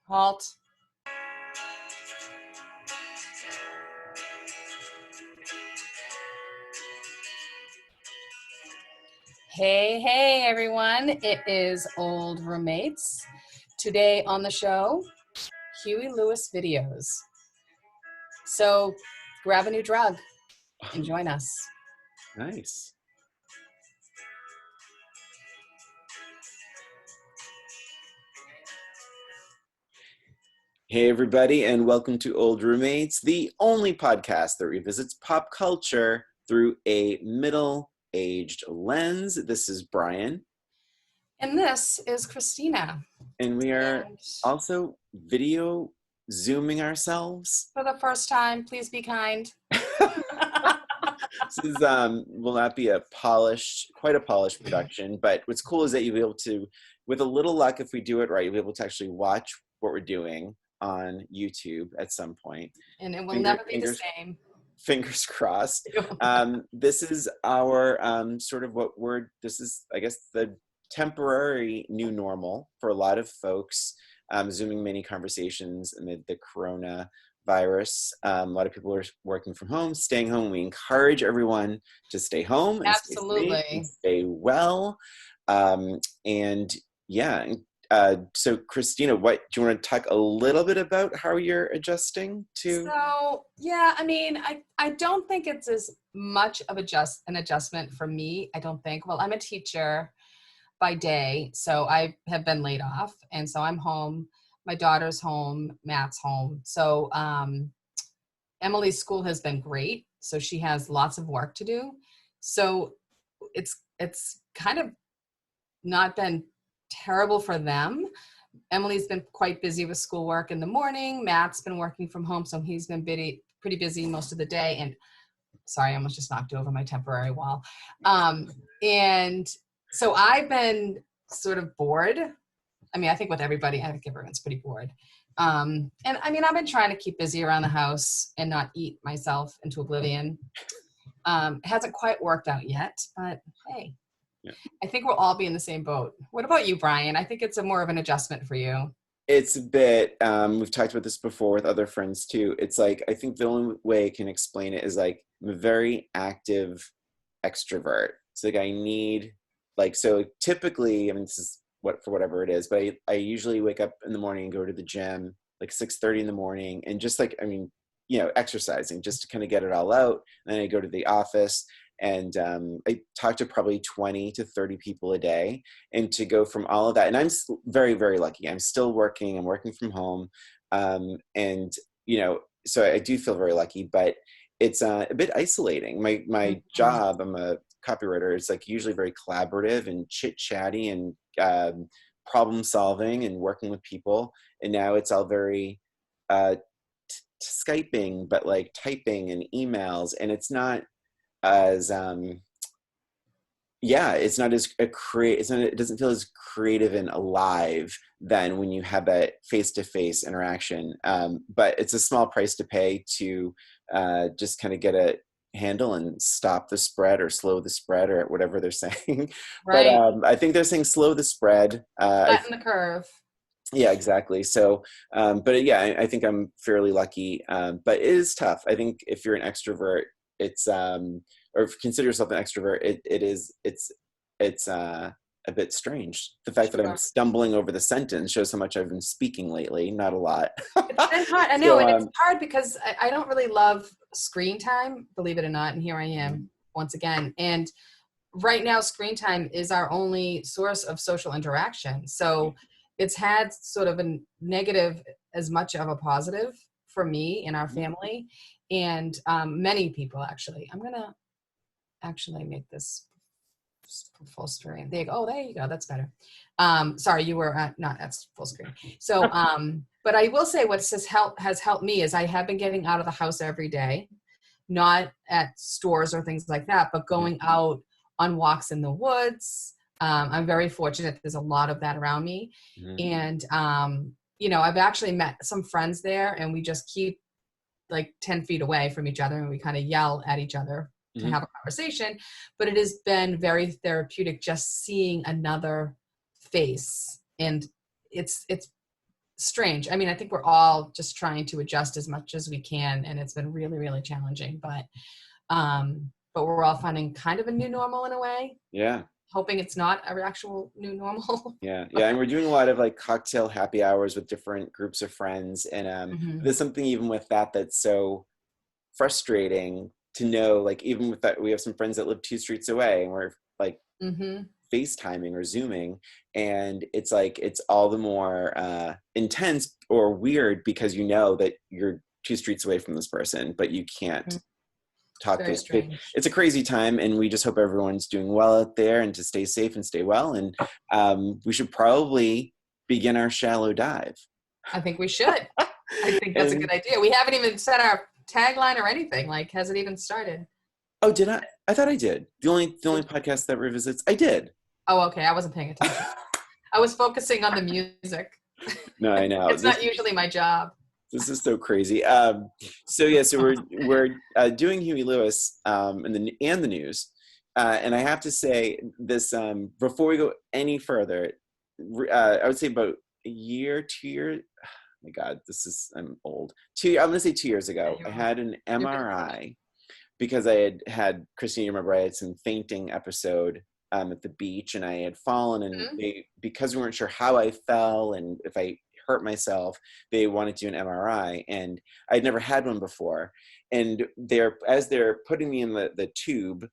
Halt. Hey, everyone. It is Old Roommates. Today on the show, Huey Lewis videos. So grab a new drug and join us. Nice. Hey, everybody, and welcome to Old Roommates, the only podcast that revisits pop culture through a middle-aged lens. This is Brian. And this is Christina. And we are also video zooming ourselves. For the first time, please be kind. This is, will not be quite a polished production, but what's cool is that you'll be able to, with a little luck, if we do it right, you'll be able to actually watch what we're doing on YouTube at some point. And it will never be the same. Fingers crossed. This is our this is, I guess, the temporary new normal for a lot of folks, Zooming mini conversations amid the coronavirus. A lot of people are working from home, staying home. We encourage everyone to stay home and Absolutely. stay safe and stay well. So Christina, do you want to talk a little bit about how you're adjusting to? So, yeah, I mean, I don't think it's as much of an adjustment for me. I don't think. Well, I'm a teacher by day, so I have been laid off, and so I'm home. My daughter's home, Matt's home. So Emily's school has been great, so she has lots of work to do. So it's kind of not been terrible for them. Emily's been quite busy with schoolwork in the morning. Matt's been working from home, so he's been pretty busy most of the day. And sorry, I almost just knocked over my temporary wall. And so I've been sort of bored. I mean, I think with everybody, I think everyone's pretty bored. And I mean, I've been trying to keep busy around the house and not eat myself into oblivion. It hasn't quite worked out yet, but hey. Yeah. I think we'll all be in the same boat. What about you, Brian? I think it's more of an adjustment for you. It's a bit, we've talked about this before with other friends too. It's like, I think the only way I can explain it is like, I'm a very active extrovert. It's like I need, so typically, I mean, this is for whatever it is, but I usually wake up in the morning and go to the gym, 6:30 in the morning, and just exercising just to kind of get it all out. And then I go to the office. And I talk to probably 20 to 30 people a day, and to go from all of that. And I'm very, very lucky. I'm still working. I'm working from home. So I do feel very lucky, but it's a bit isolating. My job, I'm a copywriter. It's usually very collaborative and chit chatty and problem solving and working with people. And now it's all very Skyping, but typing and emails. And it's not as it doesn't feel as creative and alive than when you have that face-to-face interaction, but it's a small price to pay to just kind of get a handle and stop the spread or slow the spread or whatever they're saying. Right. But I think they're saying slow the spread, flatten the curve. Yeah, exactly. So, I think I'm fairly lucky, but it is tough. I think if you're an extrovert, it's or if you consider yourself an extrovert, it's a bit strange. The fact that I'm stumbling over the sentence shows how much I've been speaking lately. Not a lot. It's been hard. I know, and it's hard because I don't really love screen time, believe it or not. And here I am once again. And right now, screen time is our only source of social interaction. So it's had sort of a negative as much of a positive for me and our family. And many people, actually. I'm going to actually make this full screen. There you go. That's better. Sorry, you were not at full screen. So, but I will say what has helped me is I have been getting out of the house every day, not at stores or things like that, but going out on walks in the woods. I'm very fortunate. There's a lot of that around me. And, I've actually met some friends there, and we just keep 10 feet away from each other, and we kind of yell at each other to have a conversation. But it has been very therapeutic just seeing another face. And it's strange. I mean, I think we're all just trying to adjust as much as we can, and it's been really, really challenging. But we're all finding kind of a new normal in a way. Yeah. Hoping it's not a actual new normal. Yeah. And we're doing a lot of like cocktail happy hours with different groups of friends, and Mm-hmm. there's something even with that that's so frustrating to know. Like even with that, we have some friends that live 2 streets away, and we're like Mm-hmm. FaceTiming or Zooming, and it's like it's all the more intense or weird because you know that you're 2 streets away from this person, but you can't talk Very face to face. strange. It's a crazy time, and we just hope everyone's doing well out there and to stay safe and stay well. And we should probably begin our shallow dive. I think we should. I think that's a And- good idea. We haven't even set our tagline or anything. Like, has it even started? Oh, did I? I thought I did. The only podcast that revisits. I did. Oh, okay. I wasn't paying attention. I was focusing on the music. No, I know. It's not usually my job. This is so crazy. So we're doing Huey Lewis and the news, and I have to say this before we go any further. I would say about a year, 2 years. Oh my God, I'm old. I'm gonna say 2 years ago. Yeah, I had an MRI because I had Christine. You remember I had some fainting episode at the beach, and I had fallen, and because we weren't sure how I fell and if I hurt myself, they wanted to do an MRI, and I'd never had one before. And as they're putting me in the tube,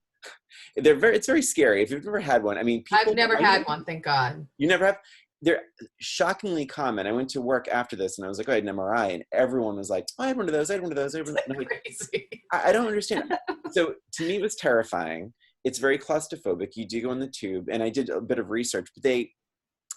it's very scary. If you've never had one, I mean, I've never had one, thank God. You never have? They're shockingly common. I went to work after this, and I was like, oh, I had an MRI, and everyone was like, oh, I had one of those. I had one of those. And I'm like, crazy. I don't understand. So to me, it was terrifying. It's very claustrophobic. You do go in the tube, and I did a bit of research, but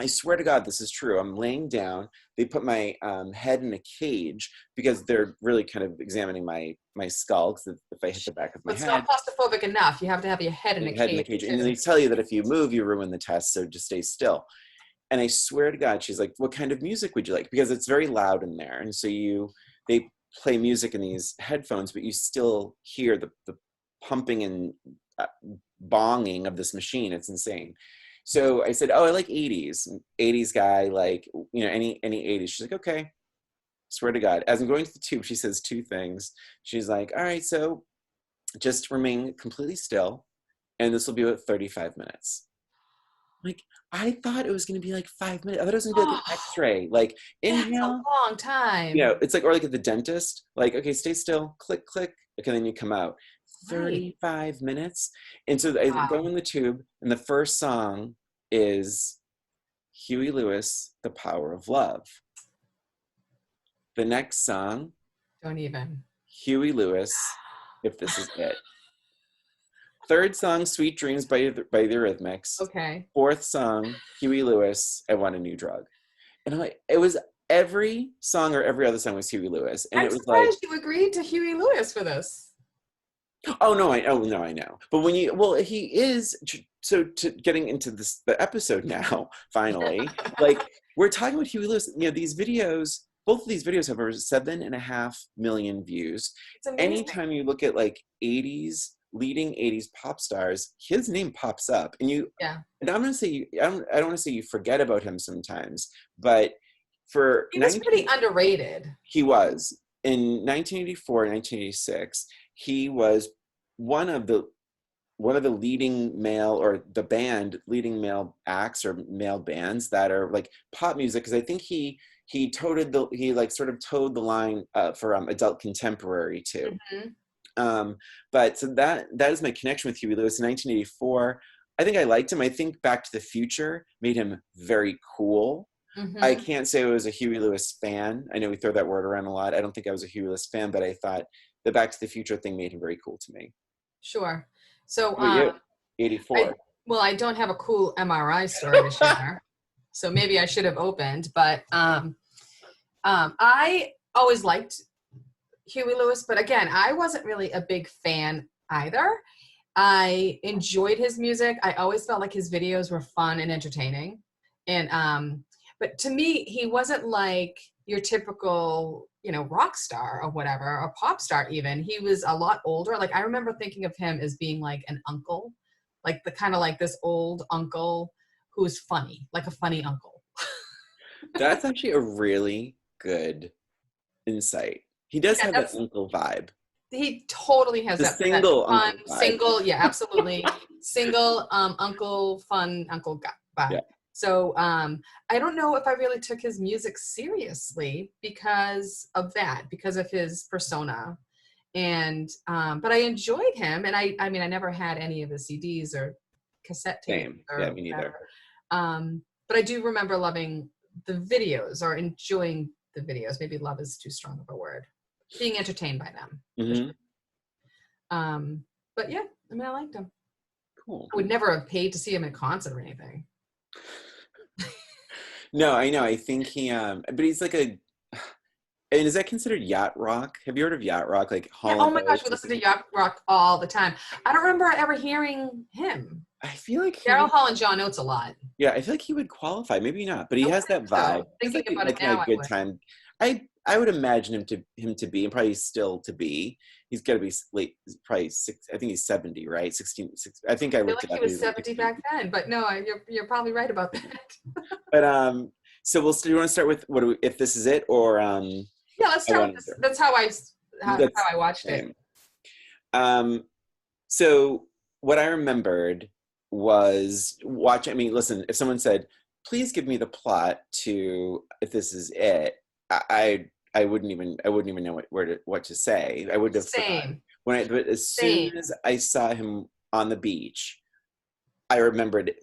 I swear to God, this is true. I'm laying down. They put my head in a cage because they're really kind of examining my skull. Because if I hit the back of my head, it's not claustrophobic enough. You have to have your head in a cage. And they tell you that if you move, you ruin the test. So just stay still. And I swear to God, she's like, "What kind of music would you like?" Because it's very loud in there, and so they play music in these headphones, but you still hear the pumping and bonging of this machine. It's insane. So I said, oh, I like 80s guy, like, any 80s. She's like, okay. Swear to God. As I'm going to the tube, she says 2 things. She's like, all right, so just remain completely still, and this will be about 35 minutes. Like, I thought it was going to be like 5 minutes. I thought it was going to be like an x-ray. Like, inhale. That's a long time. It's like, or like at the dentist. Like, okay, stay still. Click, click. Okay, then you come out. 35 minutes. And so I go in the tube, and the first song is Huey Lewis, The Power of Love. The next song, don't even. Huey Lewis, If This Is It. Third song, Sweet Dreams by the Eurythmics. Okay. Fourth song, Huey Lewis, I Want a New Drug. And I'm like, it was every song or every other song was Huey Lewis. And I'm it was surprised you agreed to Huey Lewis for this. Oh no, I know. But he is. So getting into the episode now, finally, like we're talking about Huey Lewis. These videos, both of these videos have over 7.5 million views. It's amazing. Anytime you look at like leading 80s pop stars, his name pops up, and and I'm gonna say I don't want to say you forget about him sometimes, but he was pretty underrated. He was. In 1984, 1986, he was one of the leading male, or the band leading male acts or male bands that are like pop music. Because I think he toted the line for adult contemporary too. Mm-hmm. But so that is my connection with Huey Lewis. In 1984, I think I liked him. I think Back to the Future made him very cool. Mm-hmm. I can't say I was a Huey Lewis fan. I know we throw that word around a lot. I don't think I was a Huey Lewis fan, but I thought the Back to the Future thing made him very cool to me. Sure. So, 84. I don't have a cool MRI story to share, so maybe I should have opened. But I always liked Huey Lewis, but again, I wasn't really a big fan either. I enjoyed his music. I always felt like his videos were fun and entertaining, and but to me, he wasn't like your typical, rock star or whatever, or pop star even. He was a lot older. Like, I remember thinking of him as being like an uncle, like the kind of like this old uncle who's funny, like a funny uncle. That's actually a really good insight. He does Yeah, have that that's uncle vibe. he totally has The that single fun uncle vibe. single, yeah, absolutely single uncle fun uncle Yeah. vibe. So I don't know if I really took his music seriously because of that, because of his persona. And but I enjoyed him, and I mean I never had any of his CDs or cassette tapes Same. Yeah, or me neither. whatever. But I do remember loving the videos or enjoying the videos. Maybe love is too strong of a word. Being entertained by them, for Hmm. sure. But yeah, I mean I liked him. Cool. I would never have paid to see him in concert or anything. No, I know. I think he but he's like a and is that considered yacht rock? Have you heard of yacht rock? Like Yeah. Hall Oh and my gosh, we Oates? listen to yacht rock all the time. I don't remember ever hearing him. I feel like he Daryl would, Hall and John Oates a lot. yeah, I feel like he would qualify. Maybe not, but he I would has that think vibe. so. He's Thinking about it like a now, I good would. time. I would imagine him to be, and probably still to be. He's got to be late, probably six. I think he's 70, right? 16. Six, I think I I feel looked like it he up. was He's like 70 16. back then, but no, you're probably right about that. But so we'll. Do you want to start with what? If this is it, or Yeah, let's I start with want this. to. That's how That's I watched it. same. Um, so what I remembered was watching. I mean, listen, if someone said, "Please give me the plot to If This Is It," I wouldn't even know what to say. I would have forgotten Same, but as soon same. as I saw him on the beach, I remembered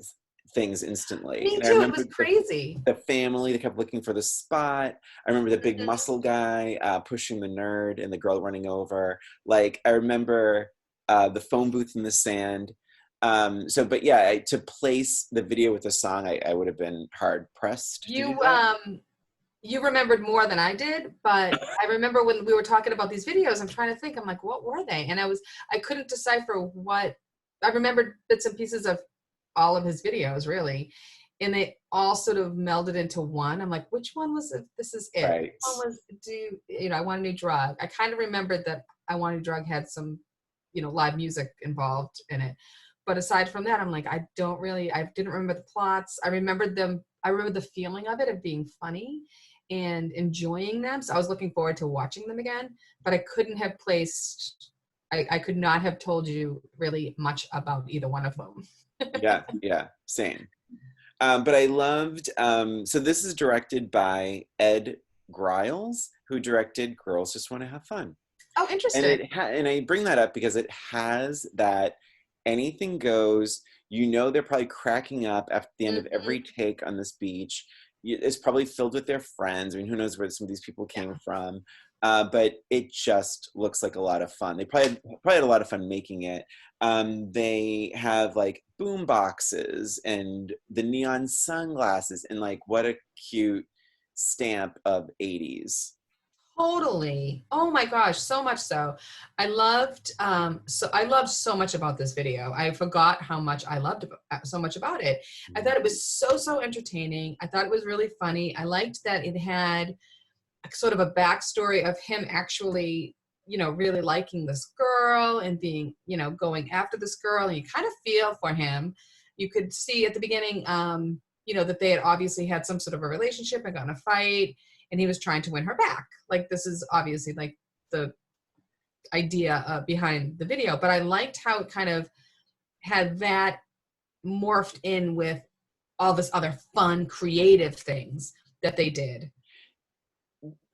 things instantly, Me and I too. It was remembered crazy. the family that kept looking for the spot. I remember the big Mhm. muscle guy pushing the nerd and the girl running over. Like I remember the phone booth in the sand. But yeah, to place the video with the song, I would have been hard pressed to do You that. you remembered more than I did, but I remember when we were talking about these videos, I'm trying to think. I'm like, what were they? And I couldn't decipher what. I remembered bits and pieces of all of his videos, really, and they all sort of melded into one. I'm like, which one was it? This is it. Which Right. one was I want a new drug. I kind of remembered that I want a new drug had some, live music involved in it. But aside from that, I'm like, I didn't remember the plots. I remembered them. I remember the feeling of it, of being funny and enjoying them. So I was looking forward to watching them again, but I could not have told you really much about either one of them. Yeah. Yeah. Same. But I loved. So this is directed by Ed Griles, who directed Girls Just Want to Have Fun. Oh, interesting. And I bring that up because it has that anything goes. They're probably cracking up at the end of Mhm. every take on this beach. It's probably filled with their friends. I mean, who knows where some of these people came Yeah. from? But it just looks like a lot of fun. They probably had a lot of fun making it. They have like boom boxes and the neon sunglasses, and like what a cute stamp of 80s. Totally. Oh my gosh, so much so. I loved so much about this video. I forgot how much I loved so much about it. I thought it was so entertaining. I thought it was really funny. I liked that it had sort of a backstory of him actually, really liking this girl and being, going after this girl, and you kind of feel for him. You could see at the beginning, that they had obviously had some sort of a relationship and got in a fight, and he was trying to win her back. Like, this is obviously like the idea behind the video, but I liked how it kind of had that morphed in with all this other fun, creative things that they did.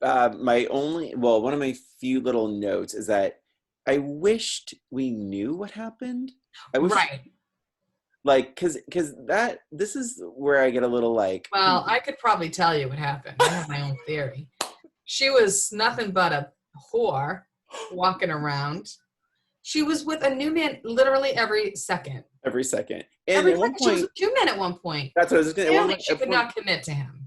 One of my few little notes is that I wished we knew what happened. I wish, Right. like, because that this is where I get a little like, Well, I could probably tell you what happened. I have my own theory. She was nothing but a whore walking around. She was with a new man literally every second. every second. And Every at one second. She was point, with two men at one point. that's what I was going Clearly, she at could point. not commit to him.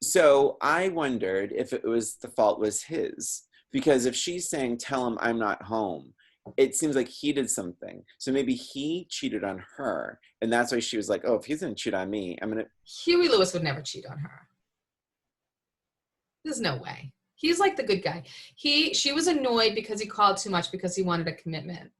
So I wondered if it was the fault was his, because if she's saying, "Tell him I'm not home," it seems like he did something. So maybe he cheated on her, and that's why she was like, "Oh, if he's gonna cheat on me, I'm gonna." Huey Lewis would never cheat on her. There's no way. He's like the good guy. She was annoyed because he called too much because he wanted a commitment.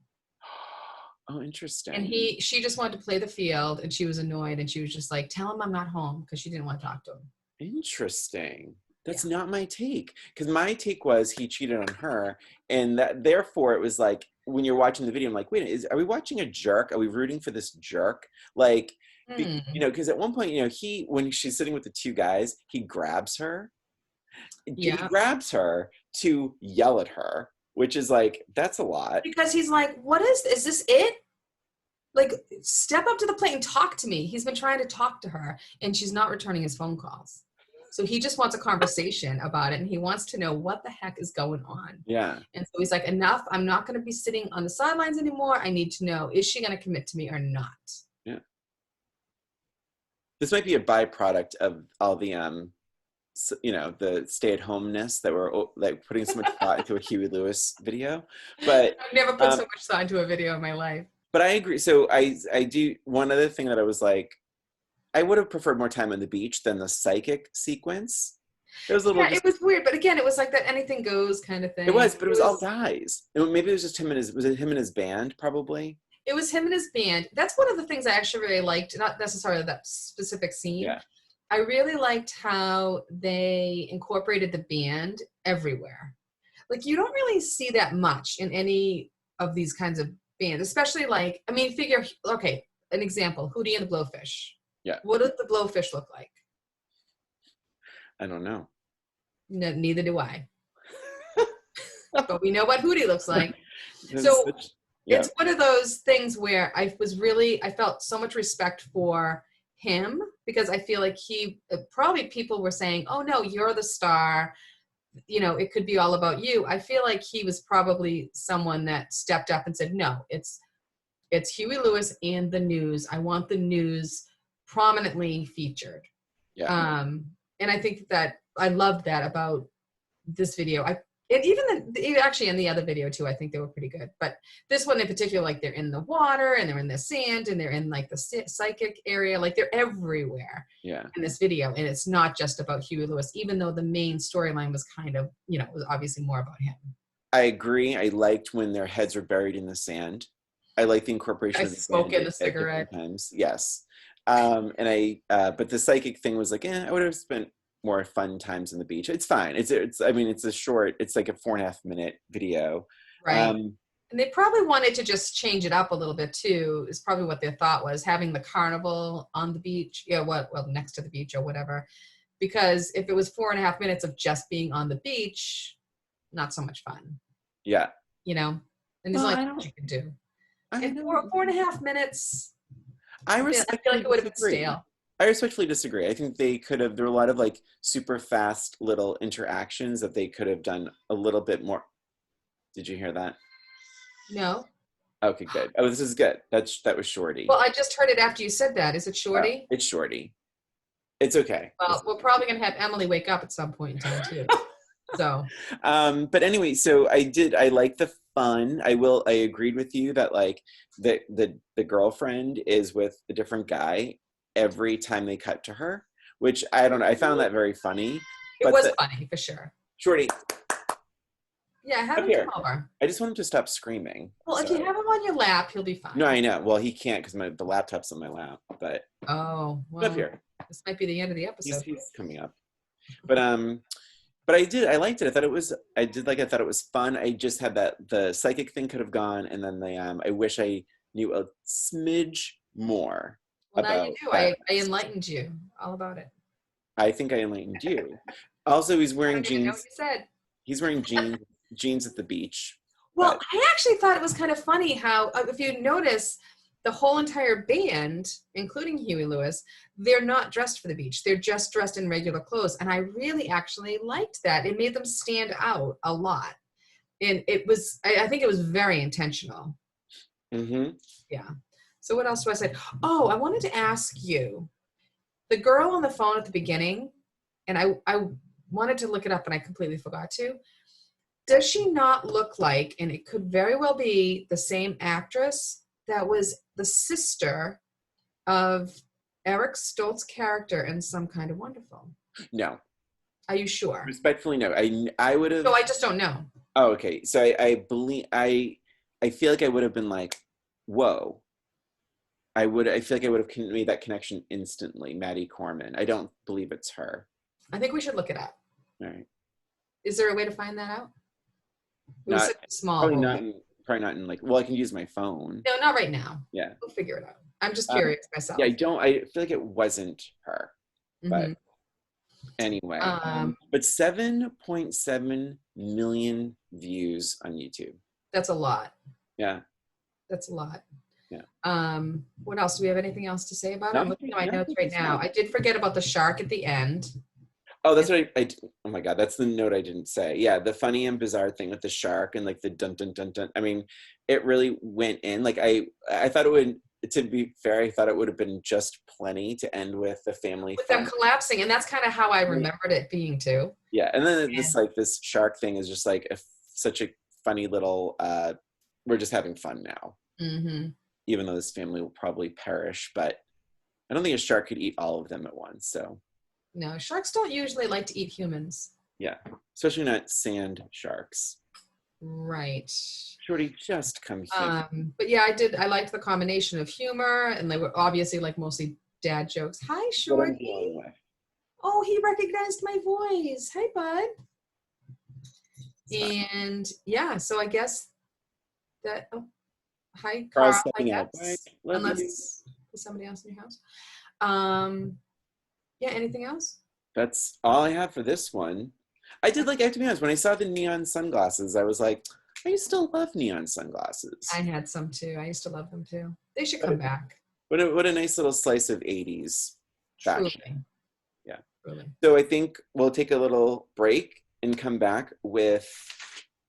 Oh, And interesting. she just wanted to play the field, and she was annoyed, and she was just like, tell him I'm not home, because she didn't want to talk to him. Interesting. That's Yeah. not my take. Because my take was he cheated on her, and that therefore it was like when you're watching the video, I'm like, wait, are we watching a jerk? Are we rooting for this jerk? Like, you Hmm. know, because at one point, you know, when she's sitting with the two guys, he grabs her. He Yeah. grabs her to yell at her, which is like, that's a lot. Because he's like, what is this? Is this it? Like, step up to the plate and talk to me. He's been trying to talk to her, and she's not returning his phone calls. So he just wants a conversation about it, and he wants to know what the heck is going on. Yeah. And so he's like, enough. I'm not going to be sitting on the sidelines anymore. I need to know, is she going to commit to me or not? Yeah. This might be a byproduct of all the you know, the stay-at-homeness that we're like putting so much thought into a Huey Lewis video, but I've never put so much thought into a video in my life. but I agree. So I do, one other thing that I was like, I would have preferred more time on the beach than the psychic sequence. It was a little Yeah, it was weird, but again, it was like that anything goes kind of thing. it was, but it was all guys. Maybe it was just him and his, was it him and his band probably? It was him and his band. That's one of the things I actually really liked, not necessarily that specific scene. Yeah. I really liked how they incorporated the band everywhere. Like, you don't really see that much in any of these kinds of bands, especially like, I mean, figure, okay, an example, Hootie and the Blowfish. Yeah. What does the Blowfish look like? I don't know. No, neither do I. But we know what Hootie looks like. So Yeah. it's one of those things where I felt so much respect for him, because I feel like probably people were saying, oh no, you're the star, you know, it could be all about you. I feel like he was probably someone that stepped up and said, no, it's Huey Lewis and the news. I want the news prominently featured. Yeah. And I think that I loved that about this video. And even actually in the other video too, I think they were pretty good. But this one in particular, like they're in the water and they're in the sand and they're in like the psychic area, like they're everywhere. Yeah. In this video, and it's not just about Huey Lewis, even though the main storyline was kind of, you know, was obviously more about him. I agree. I liked when their heads were buried in the sand. I like the incorporation I of the smoke sand in the cigarette. times. Yes. And but the psychic thing was like, I would have spent more fun times on the beach. It's fine. I mean, it's like a 4.5 minute video. Right. And they probably wanted to just change it up a little bit too, is probably what their thought was, having the carnival on the beach. Yeah, well, next to the beach or whatever. Because if it was 4.5 minutes of just being on the beach, not so much fun. Yeah. You know? And there's only much you can do. And 4.5 minutes, I feel like it would have been stale. I respectfully disagree. I think there were a lot of like super fast little interactions that they could have done a little bit more. Did you hear that? No. Okay, good. Oh, this is good. That was Shorty. Well, I just heard it after you said that. Is it Shorty? It's Shorty. It's okay. Well, we're probably going to have Emily wake up at some point in time too. So. But anyway, so I like the fun. I agreed with you that like the girlfriend is with a different guy every time they cut to her, which I don't know. I found that very funny. It was funny for sure. Shorty. Yeah, have him come over. I just want him to stop screaming. Well, if you have him on your lap, he'll be fine. No, I know. Well, he can't because the laptop's on my lap. But well, up here. This might be the end of the episode. He's coming up. But I liked it. I thought it was fun. I just had that the psychic thing could have gone, and then I wish I knew a smidge more. Well, now you do. I enlightened you all about it. I think I enlightened you. Also, he's wearing jeans. I know what you said. He's wearing jeans at the beach. Well, I actually thought it was kind of funny how, if you notice, the whole entire band, including Huey Lewis, they're not dressed for the beach. They're just dressed in regular clothes. And I really actually liked that. It made them stand out a lot. And I think it was very intentional. Mm-hmm. Yeah. So what else do I say? Oh, I wanted to ask you, the girl on the phone at the beginning, and I wanted to look it up and I completely forgot to. Does she not look like, and it could very well be the same actress that was the sister of Eric Stoltz's character in Some Kind of Wonderful? No. Are you sure? Respectfully, no. I would have. No, I just don't know. Oh, okay. So I believe I feel like I would have been like, whoa. I feel like I would have made that connection instantly. Maddie Corman. I don't believe it's her. I think we should look it up. All right. Is there a way to find that out? It was Not such a small probably not role. in probably not in like. Well, I can use my phone. No, not right now. Yeah. We'll figure it out. I'm just Um, curious yeah, myself. I don't. I feel like it wasn't her, but Hmm. anyway. But 7.7 million views on YouTube. That's a lot. Yeah. That's a lot. Yeah. What else? Do we have anything else to say about it? No, I'm looking at my no, notes right now. I did forget about the shark at the end. Oh, that's what oh my God, that's the note I didn't say. Yeah, the funny and bizarre thing with the shark and like the dun dun dun dun. I mean, it really went in. Like I thought it would, to be fair, I thought it would have been just plenty to end with the family With fun. them collapsing, and that's kind of how I remembered it being too. Yeah, and then this shark thing is just like such a funny little, we're just having fun now. Mm-hmm. Even though this family will probably perish, but I don't think a shark could eat all of them at once, so. No, sharks don't usually like to eat humans. Yeah, especially not sand sharks. Right. Shorty, just come here. But yeah, I liked the combination of humor, and they were obviously like mostly dad jokes. Hi, Shorty. Oh, he recognized my voice. Hi, bud. And yeah, so I guess that, oh, hi, Carl, I guess. Unless there's somebody else in your house. Yeah, anything else? That's all I have for this one. I have to be honest, when I saw the neon sunglasses, I was like, I used to love neon sunglasses. I had some too. I used to love them too. They should come back. What a nice little slice of 80s fashion. Truly. Yeah. Truly. So I think we'll take a little break and come back with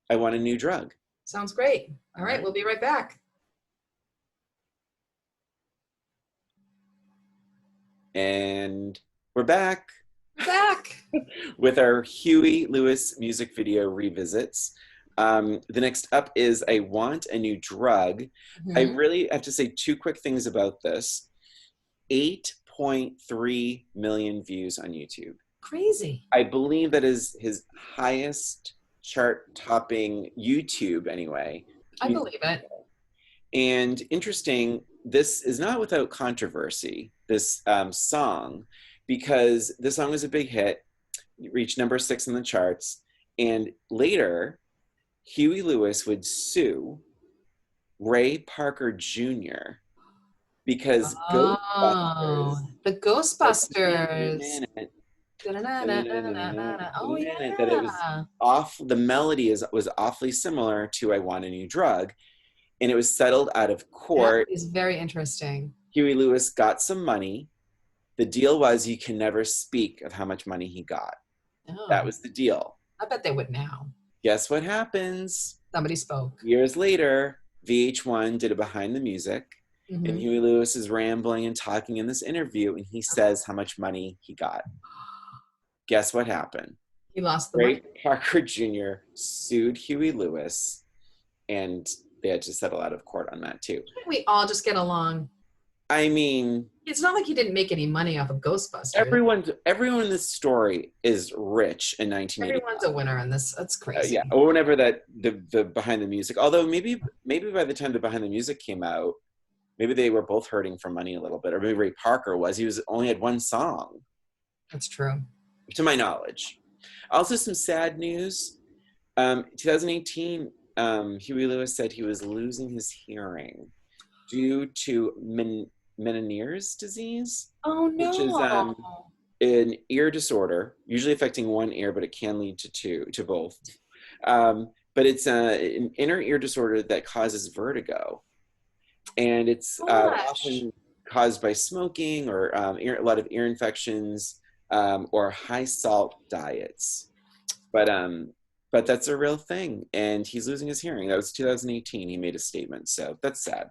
I Want a New Drug. Sounds great. All right, we'll be right back. And we're back. We're back. With our Huey Lewis music video revisits. The next up is I Want a New Drug. Mm-hmm. I really have to say two quick things about this. 8.3 million views on YouTube. Crazy. I believe that is his highest chart-topping YouTube anyway. I believe it. And interesting, this is not without controversy, this song, because the song was a big hit, reached number 6 in the charts, and later, Huey Lewis would sue Ray Parker Jr. because Ghostbusters. The Ghostbusters. Oh yeah. That it was off. The melody was awfully similar to I Want a New Drug, and it was settled out of court. That is very interesting. Huey Lewis got some money. The deal was you can never speak of how much money he got. Oh. That was the deal. I bet they would now. Guess what happens? Somebody spoke. Years later, VH1 did a Behind the Music, mm-hmm. and Huey Lewis is rambling and talking in this interview, and he says how much money he got. Guess what happened? He lost the money. Ray Parker Jr. sued Huey Lewis, and they had to settle out of court on that too. We all just get along. I mean, it's not like he didn't make any money off of Ghostbusters. Everyone in this story is rich in 1980. Everyone's a winner in this. That's crazy. Yeah, or whenever that the Behind the Music. Although maybe by the time the Behind the Music came out, maybe they were both hurting for money a little bit, or maybe Ray Parker was. He only had one song. That's true. To my knowledge. Also, some sad news. 2018, Huey Lewis said he was losing his hearing due to Meniere's disease. Oh no! Which is an ear disorder, usually affecting one ear, but it can lead to both. But it's an inner ear disorder that causes vertigo, and it's often caused by smoking or a lot of ear infections or high salt diets. But that's a real thing, and he's losing his hearing. That was 2018. He made a statement, so that's sad.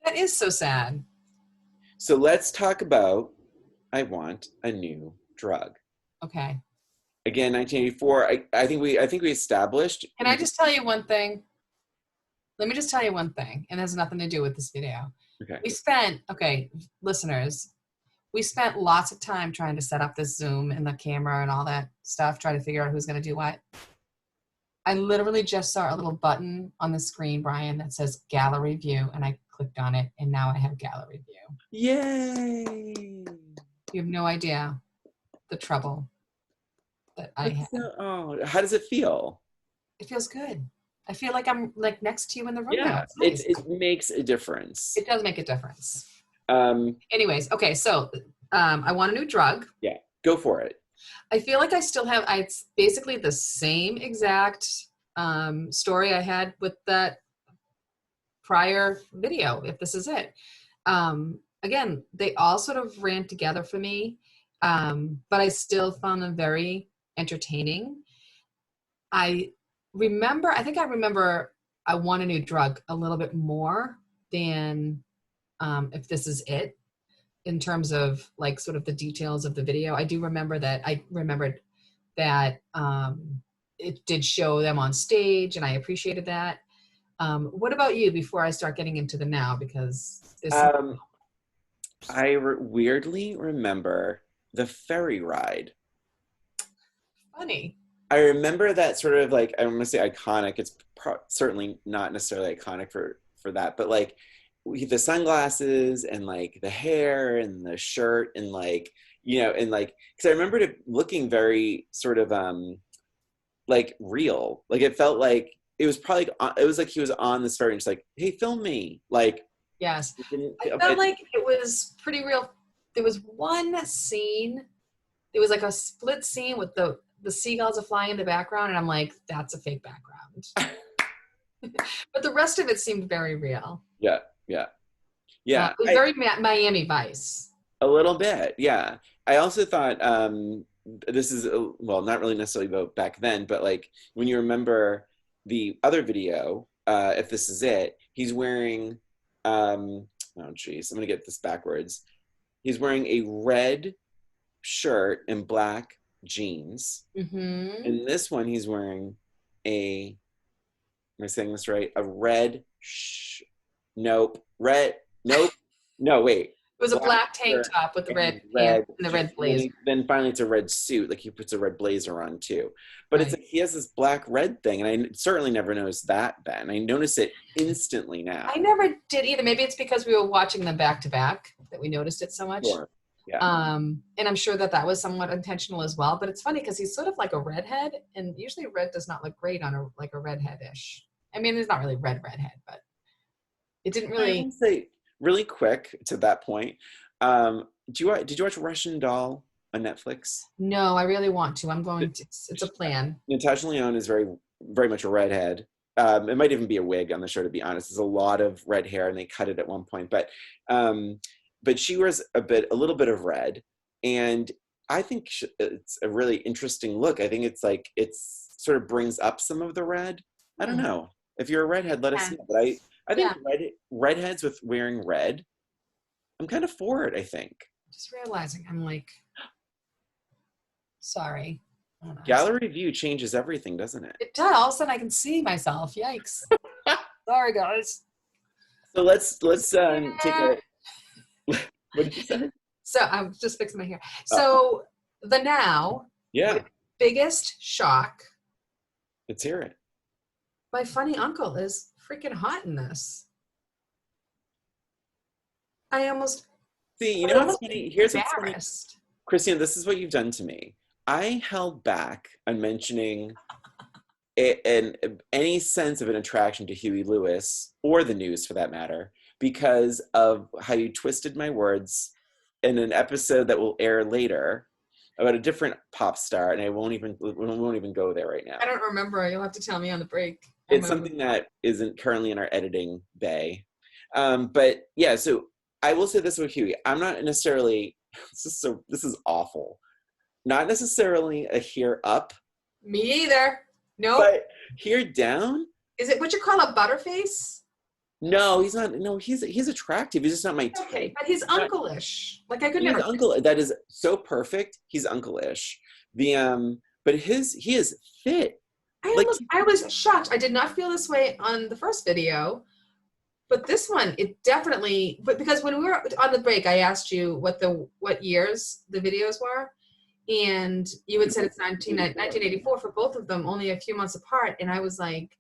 That is so sad. So let's talk about I Want a New Drug. Okay. Again, 1984. I think we established. Can I just tell you one thing? Let me just tell you one thing, and it has nothing to do with this video. Okay. Listeners, we spent lots of time trying to set up this Zoom and the camera and all that stuff, trying to figure out who's going to do what. I literally just saw a little button on the screen, Brian, that says gallery view, and I clicked on it, and now I have gallery view. Yay! You have no idea the trouble that I had. Oh, how does it feel? It feels good. I feel like I'm like next to you in the room now. Yeah, It's nice. it makes a difference. It does make a difference. Um, Anyways, okay, so I want a new drug. yeah, go for it. I feel like I still have, it's basically the same exact story I had with that prior video, if this is it. Again, they all sort of ran together for me, but I still found them very entertaining. I I remember I want a new drug a little bit more than if this is it, in terms of like sort of the details of the video. I remembered that it did show them on stage, and I appreciated that. What about you before I start getting into the now? Because this Um, weirdly remember the ferry ride. funny. I remember that sort of like, I'm gonna say iconic. It's certainly not necessarily iconic for that, but like the sunglasses and like the hair and the shirt and like, and like, because I remembered it looking very sort of like real. Like it felt like it was probably, it was like he was on this ferry and just like, hey, film me. Like, Yes. I felt like it was pretty real. There was one scene, there was like a split scene with the seagulls are flying in the background, and I'm like, that's a fake background. But the rest of it seemed very real. Yeah, yeah. It was very Miami Vice. A little bit, yeah. I also thought this is well, not really necessarily about back then, but like when you remember the other video, if this is it, he's wearing oh geez, I'm gonna get this backwards. He's wearing a red shirt and black jeans. Mm-hmm. In this one, he's wearing am I saying this right? A red nope. Red nope. No, wait. It was a black tank top with the red pants and the red blazer. Then finally it's a red suit. Like he puts a red blazer on too. But it's like he has this black red thing. And I certainly never noticed that then. I noticed it instantly now. I never did either. Maybe it's because we were watching them back to back that we noticed it so much. Sure. Yeah. And I'm sure that was somewhat intentional as well. But it's funny because he's sort of like a redhead, and usually red does not look great on a redhead-ish. I mean, it's not really redhead, but it didn't really. I would say really quick to that point. Did you watch Russian Doll on Netflix? No, I really want to. I'm going to. It's a plan. Natasha Lyonne is very, very much a redhead. It might even be a wig on the show, to be honest. There's a lot of red hair, and they cut it at one point. But she wears a little bit of red, and I think it's a really interesting look. I think it's sort of brings up some of the red. I don't know. If you're a redhead, let us know. But I think redheads with wearing red, I'm kind of for it, I think. Just realizing, I'm like, sorry. Gallery view changes everything, doesn't it? It does. All of a sudden I can see myself. Yikes. Sorry, guys. So let's take a... What did you say? So I'm just fixing my hair. So the now. Yeah. Biggest shock. Let's hear it. My funny uncle is freaking hot in this. I almost... See, you know what's funny? Here's what's funny. Christina, this is what you've done to me. I held back on mentioning any sense of an attraction to Huey Lewis, or the news for that matter, because of how you twisted my words in an episode that will air later about a different pop star, and we won't even go there right now. I don't remember. You'll have to tell me on the break. It's something that isn't currently in our editing bay. But yeah, so I will say this with Huey. I'm not necessarily, this is awful. Not necessarily a hair up. Me either. Nope. But hair down? Is it what you call a butterface? No, he's not. No, he's attractive. He's just not my type. Okay, but he's uncle-ish. Like I could never. Uncle. That is so perfect. He's uncle-ish. But he is fit. I was shocked. I did not feel this way on the first video, but this one, it definitely. But because when we were on the break, I asked you what years the videos were, and you had said it's 1984 for both of them, only a few months apart, and I was like,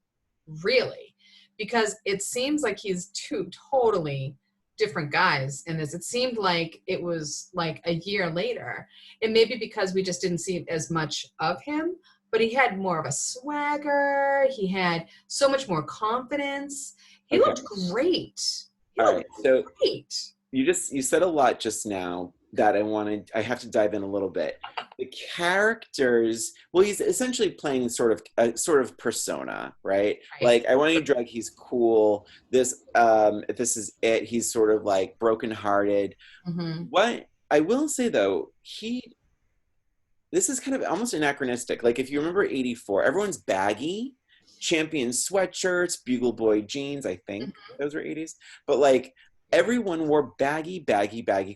really? Because it seems like he's two totally different guys in this. It seemed like it was like a year later. And maybe because we just didn't see as much of him, but he had more of a swagger. He had so much more confidence. He Okay. looked great. He All looked right. So great. you said a lot just now that I have to dive in a little bit. The characters, well, he's essentially playing sort of a sort of persona, right? Right. Like, I Want to Drug, he's cool. If This Is It, he's sort of like brokenhearted. Mm-hmm. What I will say though, this is kind of almost anachronistic. Like, if you remember 84, everyone's baggy, Champion sweatshirts, Bugle Boy jeans, I think those were 80s. But like, everyone wore baggy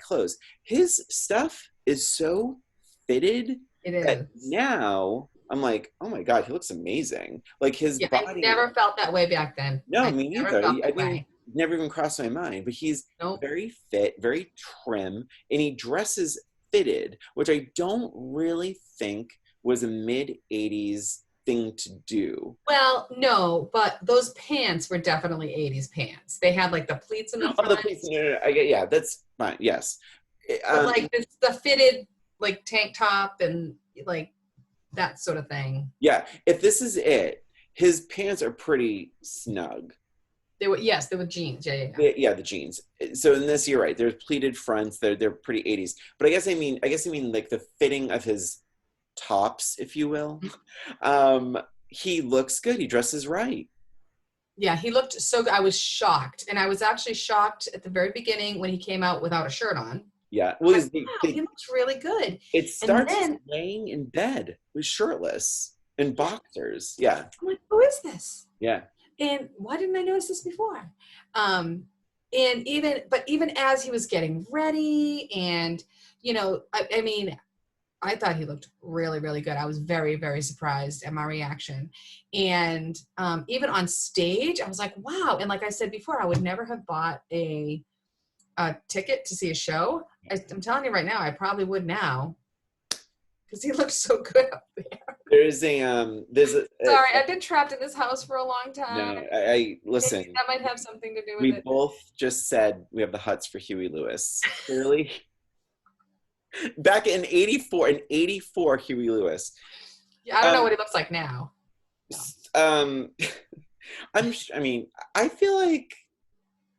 clothes. His stuff is so fitted It that is. now I'm like, oh my God, he looks amazing. Like, his body. I never felt that way back then. No, I me never neither. felt I that mean, way. never even crossed my mind. But he's Nope. very fit, very trim, and he dresses fitted, which I don't really think was a mid 80s thing to do. Well, no, but those pants were definitely 80s pants. They had like the pleats in the Oh, front. the pleats. No. Yeah, that's fine. Yes. But like the fitted like tank top and like that sort of thing. Yeah. If This Is It, his pants are pretty snug. They were jeans. Yeah. Yeah, the jeans. So in this, you're right. There's pleated fronts. They're pretty 80s. But I guess I mean like the fitting of his tops, if you will. He looks good. He dresses right. Yeah, he looked so good. I was shocked. And I was actually shocked at the very beginning when he came out without a shirt on. Yeah. Well, Like, wow, he looks really good. It starts then, laying in bed with shirtless in boxers. Yeah. I'm like, who is this? Yeah. And why didn't I notice this before? And even as he was getting ready and, you know, I mean, I thought he looked really, really good. I was very, very surprised at my reaction. And even on stage, I was like, wow. And like I said before, I would never have bought a ticket to see a show. I'm telling you right now, I probably would now because he looked so good up there. Sorry, I've been trapped in this house for a long time. No, I listen. Maybe that might have something to do with we it. We both just said we have the huts for Huey Lewis. Clearly. Back in 84, Huey Lewis. Yeah, I don't know what he looks like now. I feel like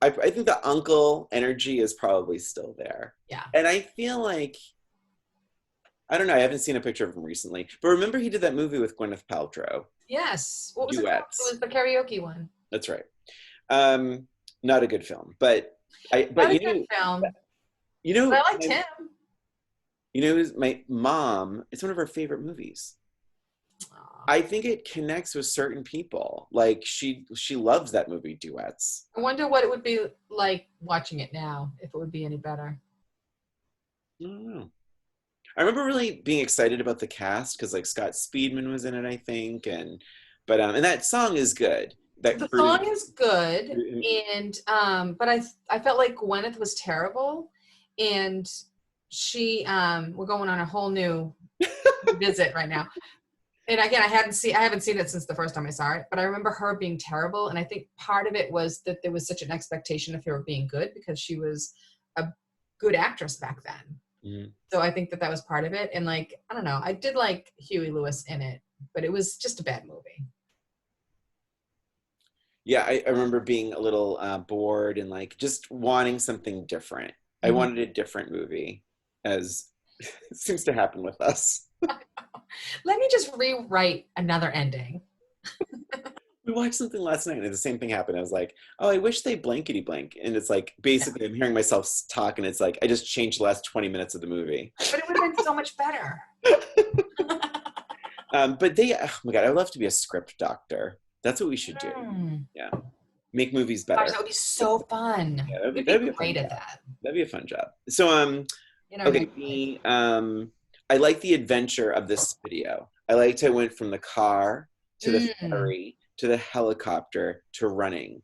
I think the uncle energy is probably still there. Yeah. And I feel like, I don't know, I haven't seen a picture of him recently. But remember he did that movie with Gwyneth Paltrow? Yes. What was Duets. it? It was the karaoke one. That's right. Not a good film. But good film. You know, but I liked him. You know, my mom, it's one of her favorite movies. Aww. I think it connects with certain people. Like, she loves that movie, Duets. I wonder what it would be like watching it now, if it would be any better. I don't know. I remember really being excited about the cast because like Scott Speedman was in it, I think, and that song is good. The song is good, and but I felt like Gwyneth was terrible, and she we're going on a whole new visit right now. And again, I haven't seen it since the first time I saw it, but I remember her being terrible. And I think part of it was that there was such an expectation of her being good because she was a good actress back then. Mm-hmm. So I think that was part of it. And like, I don't know, I did like Huey Lewis in it, but it was just a bad movie. Yeah, I remember being a little bored and like just wanting something different. Mm-hmm. I wanted a different movie, as it seems to happen with us. Let me just rewrite another ending. We watched something last night and the same thing happened. I was like, oh, I wish they blankety blank. And it's like, basically, I'm hearing myself talk and it's like, I just changed the last 20 minutes of the movie. But it would have been so much better. But oh my God, I would love to be a script doctor. That's what we should do. Yeah. Make movies better. Gosh, that would be so fun. Yeah, that'd be great at that. That'd be a fun job. So, okay, I like the adventure of this video. I liked how it went from the car to the ferry to the helicopter to running.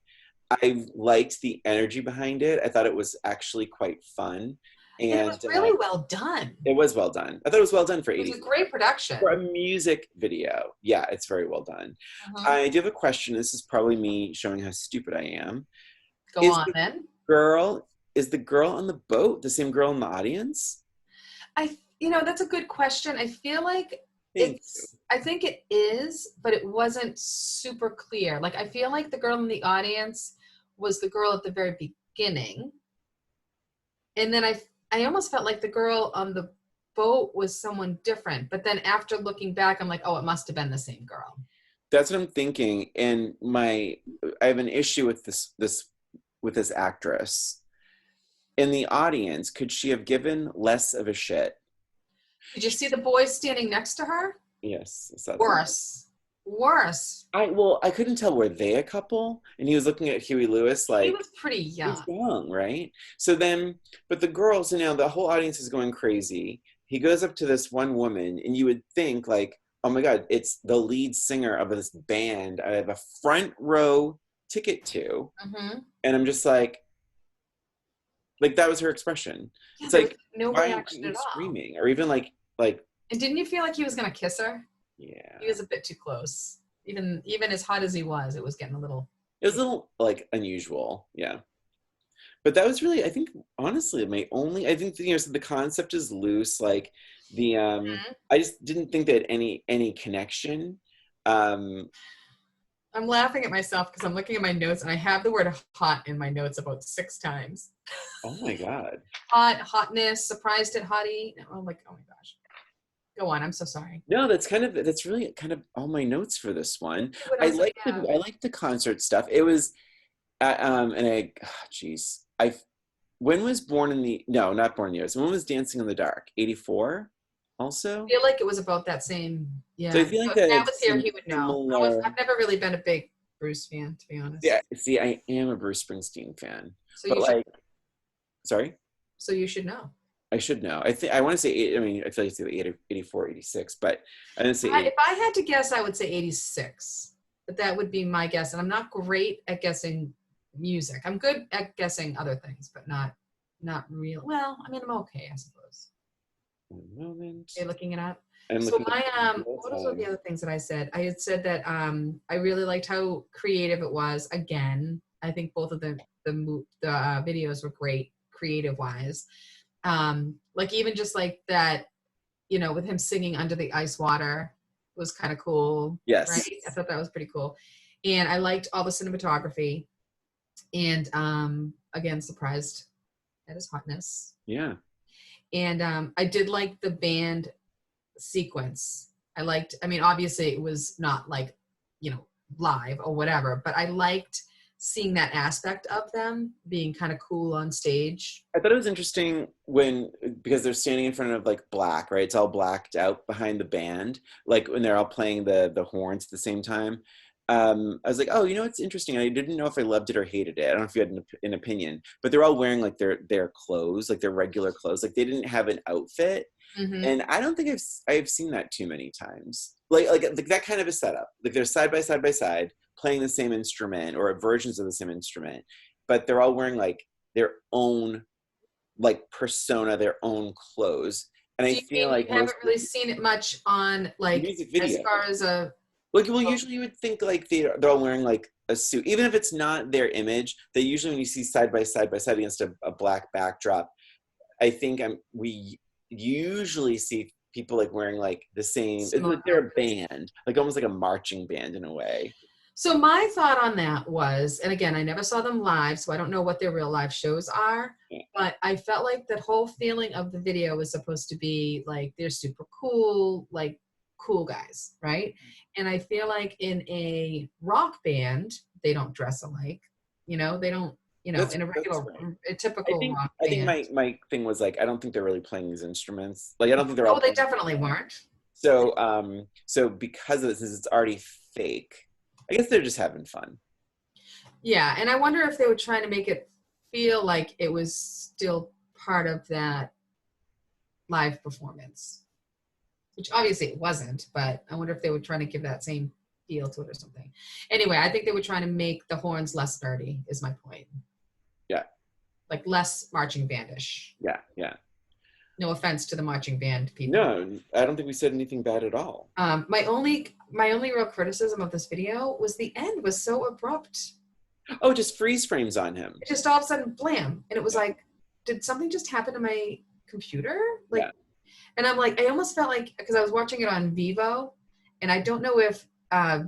I liked the energy behind it. I thought it was actually quite fun. And it was really well done. It was well done. I thought it was well done for 80s. It was a great production. For a music video. Yeah, it's very well done. I do have a question. This is probably me showing how stupid I am. Go on then. Girl, is the girl on the boat the same girl in the audience? That's a good question. I feel like Thank you. I think it is, but it wasn't super clear. Like, I feel like the girl in the audience was the girl at the very beginning. And then I almost felt like the girl on the boat was someone different. But then after looking back, I'm like, oh, it must have been the same girl. That's what I'm thinking. And I have an issue with this actress. In the audience, could she have given less of a shit? Did you see the boy standing next to her? Yes. Worse. I couldn't tell, were they a couple? And he was looking at Huey Lewis like, he was pretty young. He's young, right? So then, but the girls, so now the whole audience is going crazy. He goes up to this one woman, and you would think like, oh my God, it's the lead singer of this band I have a front row ticket to. Mm-hmm. And I'm just like that was her expression. Yeah, it's like, no why reaction aren't you at all. screaming? Or even like. And didn't you feel like he was gonna kiss her? Yeah. He was a bit too close. Even as hot as he was, it was getting a little. It was a little like unusual, yeah. But that was really, I think, honestly, I think so the concept is loose. Like I just didn't think they had any connection. I'm laughing at myself because I'm looking at my notes and I have the word hot in my notes about 6 times. Oh my God. Hotness, surprised at hottie. I'm like, oh my gosh. Go on. I'm so sorry. No, that's really kind of all my notes for this one. I like the concert stuff. It was, when was Born in the, no, not Born in the Years. When was Dancing in the Dark? 84 also? I feel like it was about that same, yeah. So I feel like if Matt was here, he would know. I've never really been a big Bruce fan, to be honest. Yeah, see, I am a Bruce Springsteen fan. So sorry? So you should know. I should know. I want to say, I feel like it's either 84, 86, but I didn't say if I had to guess, I would say 86. But that would be my guess. And I'm not great at guessing music. I'm good at guessing other things, but not real. Well, I'm okay, I suppose. One moment. You're looking it up? So what was the other things that I said? I had said that I really liked how creative it was. Again, I think both of the videos were great creative-wise. Like even just like that, with him singing Under the Ice Water was kind of cool. Yes. Right? I thought that was pretty cool. And I liked all the cinematography. And again, surprised at his hotness. Yeah. And I did like the band sequence. Obviously it was not like, live or whatever, but I liked seeing that aspect of them being kind of cool on stage. I thought it was interesting because they're standing in front of like black, right? It's all blacked out behind the band, like when they're all playing the horns at the same time. I was like, oh, it's interesting. I didn't know if I loved it or hated it. I don't know if you had an opinion, but they're all wearing like their clothes, like their regular clothes. Like they didn't have an outfit. Mm-hmm. And I don't think I've seen that too many times. Like that kind of a setup. Like they're side by side playing the same instrument or versions of the same instrument, but they're all wearing like their own like persona, their own clothes. And I feel like you haven't really seen it much on like music video. As far as a usually you would think like they're all wearing like a suit, even if it's not their image. They usually, when you see side by side against a black backdrop, I think we usually see people like wearing like the same. It's like they're a band, like almost like a marching band in a way. So my thought on that was, and again, I never saw them live, so I don't know what their real live shows are, but I felt like that whole feeling of the video was supposed to be like they're super cool, like cool guys, right? And I feel like in a rock band, they don't dress alike. They don't, in a regular, a typical rock band. I think my thing was like, I don't think they're really playing these instruments. Like, I don't think they're all. Oh, they definitely weren't. So, so because of this, since it's already fake, I guess they're just having fun. Yeah, and I wonder if they were trying to make it feel like it was still part of that live performance, which obviously it wasn't, but I wonder if they were trying to give that same feel to it or something. Anyway, I think they were trying to make the horns less nerdy, is my point. Yeah. Like less marching bandish. Yeah. No offense to the marching band people. No, I don't think we said anything bad at all. My only real criticism of this video was the end was so abrupt. Oh, just freeze frames on him. It just all of a sudden, blam. And it was like, did something just happen to my computer? Like, Yeah. and I'm like, I almost felt like, because I was watching it on Vivo, and I don't know if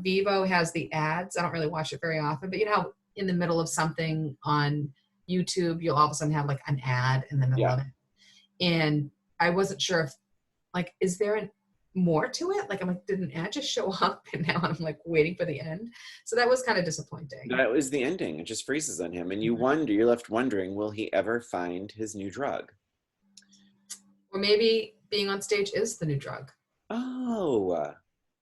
Vivo has the ads. I don't really watch it very often, but you know how in the middle of something on YouTube, you'll all of a sudden have like an ad in the middle Yeah. of it. And I wasn't sure if, like, is there more to it? Like, I'm like, did an ad just show up? And now I'm like waiting for the end. So that was kind of disappointing. That was the ending. It just freezes on him. And you're left wondering, will he ever find his new drug? Or maybe being on stage is the new drug. Oh, I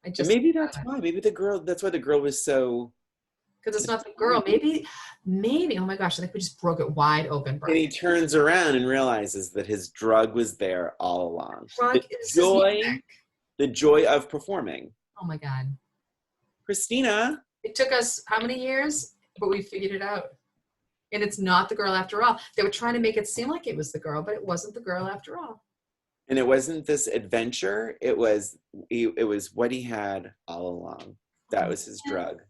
and just, maybe that's why. Maybe that's why the girl was so. because it's not the girl. Maybe, oh my gosh, I think we just broke it wide open, And Brian. he turns around and realizes that his drug was there all along. Drug is his music. The joy of performing. Oh my God. Christina. It took us how many years? But we figured it out. And it's not the girl after all. They were trying to make it seem like it was the girl, but it wasn't the girl after all. And it wasn't this adventure. It was what he had all along. That was his drug.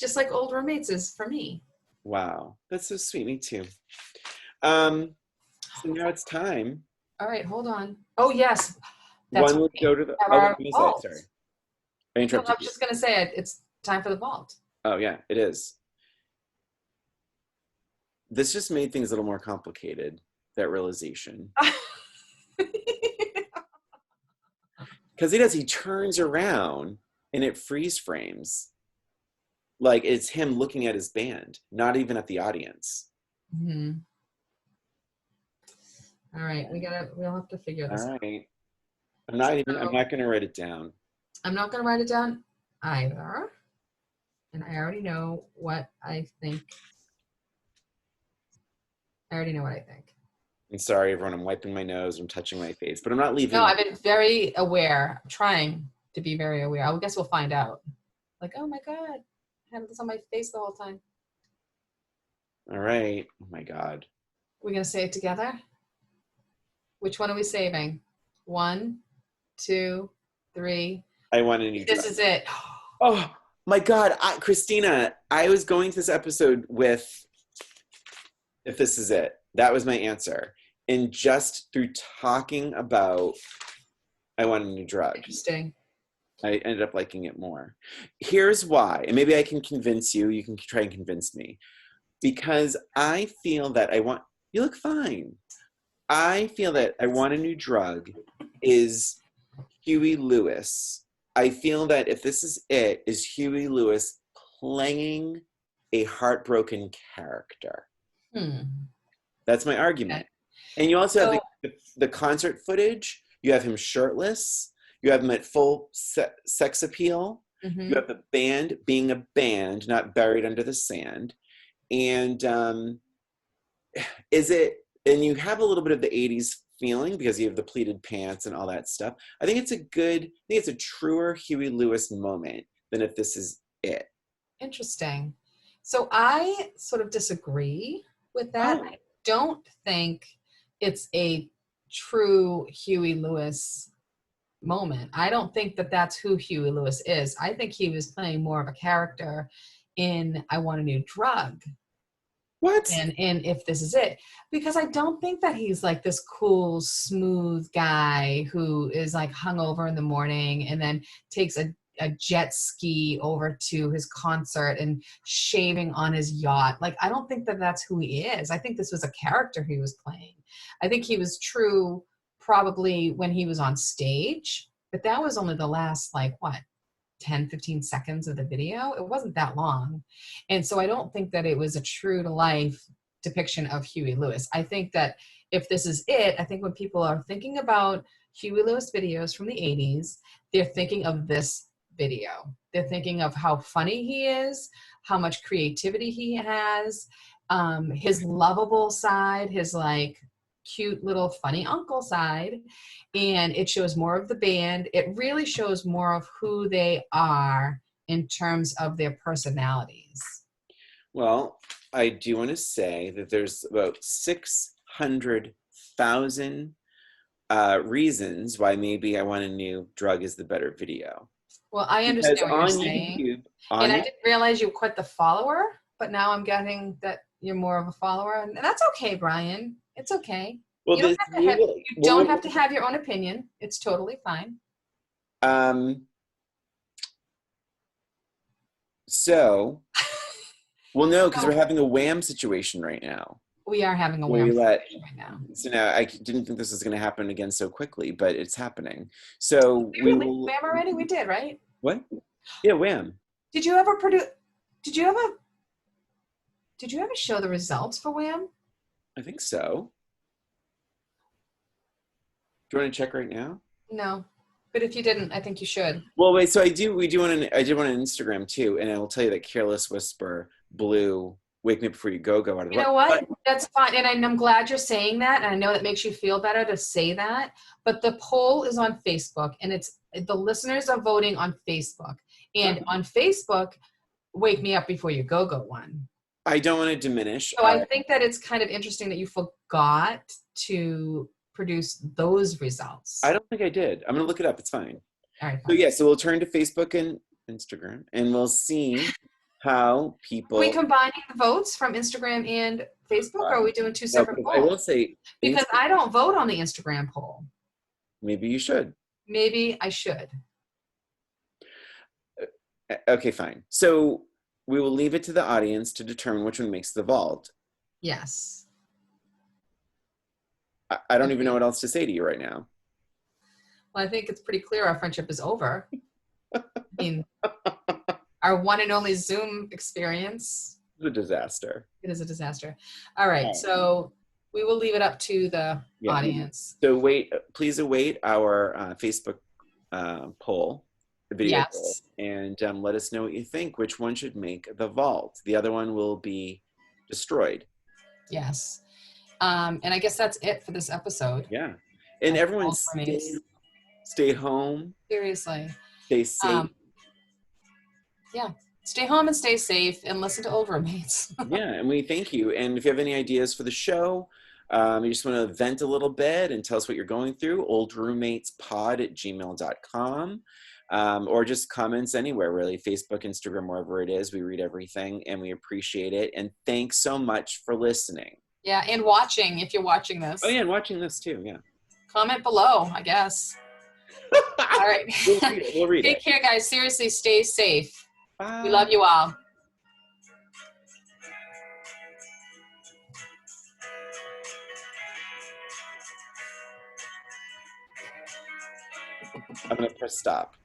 Just like Old Roommates is for me. Wow. That's so sweet. Me too. So now it's time. All right, hold on. Oh, yes. Let's go to the vault. Sorry. I interrupted I was just going to say it's time for the vault. Oh, yeah, it is. This just made things a little more complicated, that realization. Because he turns around and it freeze frames. Like it's him looking at his band, not even at the audience. Mm-hmm. All right, we'll have to figure this out. All right. I'm not going to write it down. I'm not going to write it down either. And I already know what I think. I'm sorry, everyone. I'm wiping my nose. I'm touching my face, but I'm not leaving. No, I've been very aware. I'm trying to be very aware. I guess we'll find out. Like, oh my God, I had this on my face the whole time. All right. Oh my God. We're going to say it together? Which one are we saving? 1, 2, 3. I want a new drug. This is it. Oh my God. Christina, I was going to this episode with, if this is it. That was my answer. And just through talking about I want a new drug. Interesting. I ended up liking it more. Here's why. And maybe I can convince you. You can try and convince me. Because I feel that you look fine. I feel that I want a new drug is Huey Lewis. I feel that if this is it, is Huey Lewis playing a heartbroken character. That's my argument. Okay. And you also have the concert footage. You have him shirtless. You have him at full sex appeal. Mm-hmm. You have the band being a band, not buried under the sand. And and you have a little bit of the 80s feeling because you have the pleated pants and all that stuff. I think it's a truer Huey Lewis moment than if this is it. Interesting. So I sort of disagree with that. I don't think it's a true Huey Lewis moment. I don't think that that's who Huey Lewis is. I think he was playing more of a character in I Want a New Drug. What? And if this is it, because I don't think that he's like this cool, smooth guy who is like hungover in the morning and then takes a jet ski over to his concert and shaving on his yacht. Like, I don't think that that's who he is. I think this was a character he was playing. I think he was true probably when he was on stage, but that was only the last 10, 15 seconds of the video. It wasn't that long. And so I don't think that it was a true to life depiction of Huey Lewis. I think that if this is it, I think when people are thinking about Huey Lewis videos from the 80s, they're thinking of this video. They're thinking of how funny he is, how much creativity he has, his lovable side, his cute little funny uncle side, and it shows more of the band. It really shows more of who they are in terms of their personalities. Well, I do want to say that there's about 600,000 reasons why maybe I Want a New Drug is the better video. Well, I understand what you're saying. YouTube, and I didn't realize you were quite the follower, but now I'm getting that you're more of a follower, and that's okay, Brian. It's okay. Well, You don't this have to we have, will. you don't have to have your own opinion. It's totally fine. Um. So, well, no, because So we're having a wham situation right now. we are having a Where wham we let. situation right now. So now didn't think this was going to happen again so quickly, but it's happening. So We we really will. wham already? We did, right? What? Yeah, wham. Did you ever produce? Did you ever? Did you ever show the results for wham? I think so. Do you want to check right now? No, but if you didn't, I think you should. Well, wait. So I do. We do on. I did one on Instagram too, and I will tell you that Careless Whisper blew "Wake Me Up Before You Go Go" out of the You know what? That's fine, and I'm glad you're saying that. And I know that makes you feel better to say that. But the poll is on Facebook, and it's the listeners are voting on Facebook. And on Facebook, "Wake Me Up Before You Go Go" won. I don't want to diminish. So I think that it's kind of interesting that you forgot to produce those results. I don't think I did. I'm gonna look it up. It's fine. All right. So yeah, so we'll turn to Facebook and Instagram, and we'll see how people. Are we combining the votes from Instagram and Facebook, or are we doing two No, separate I polls? will say Because I don't vote on the Instagram poll. maybe you should. Maybe I should. Okay, fine. So we will leave it to the audience to determine which one makes the vault. Yes. I don't even know what else to say to you right now. Well, I think it's pretty clear our friendship is over. I mean, our one and only Zoom experience. It's a disaster. It is a disaster. All right, so we will leave it up to the audience. So please await our Facebook poll, the video poll, and let us know what you think. Which one should make the vault? The other one will be destroyed. Yes. And I guess that's it for this episode. Yeah. And everyone stay home. Seriously. Stay safe. Yeah. Stay home and stay safe and listen to Old Roommates. Yeah, and we thank you. And if you have any ideas for the show, you just want to vent a little bit and tell us what you're going through, oldroommatespod@gmail.com. Or just comments anywhere, really, Facebook, Instagram, wherever it is. We read everything and we appreciate it. And thanks so much for listening. Yeah, and watching, if you're watching this. Oh, yeah, and watching this too, yeah. Comment below, I guess. All right. We'll read it. Take care, guys. Seriously, stay safe. Bye. We love you all. I'm going to press stop.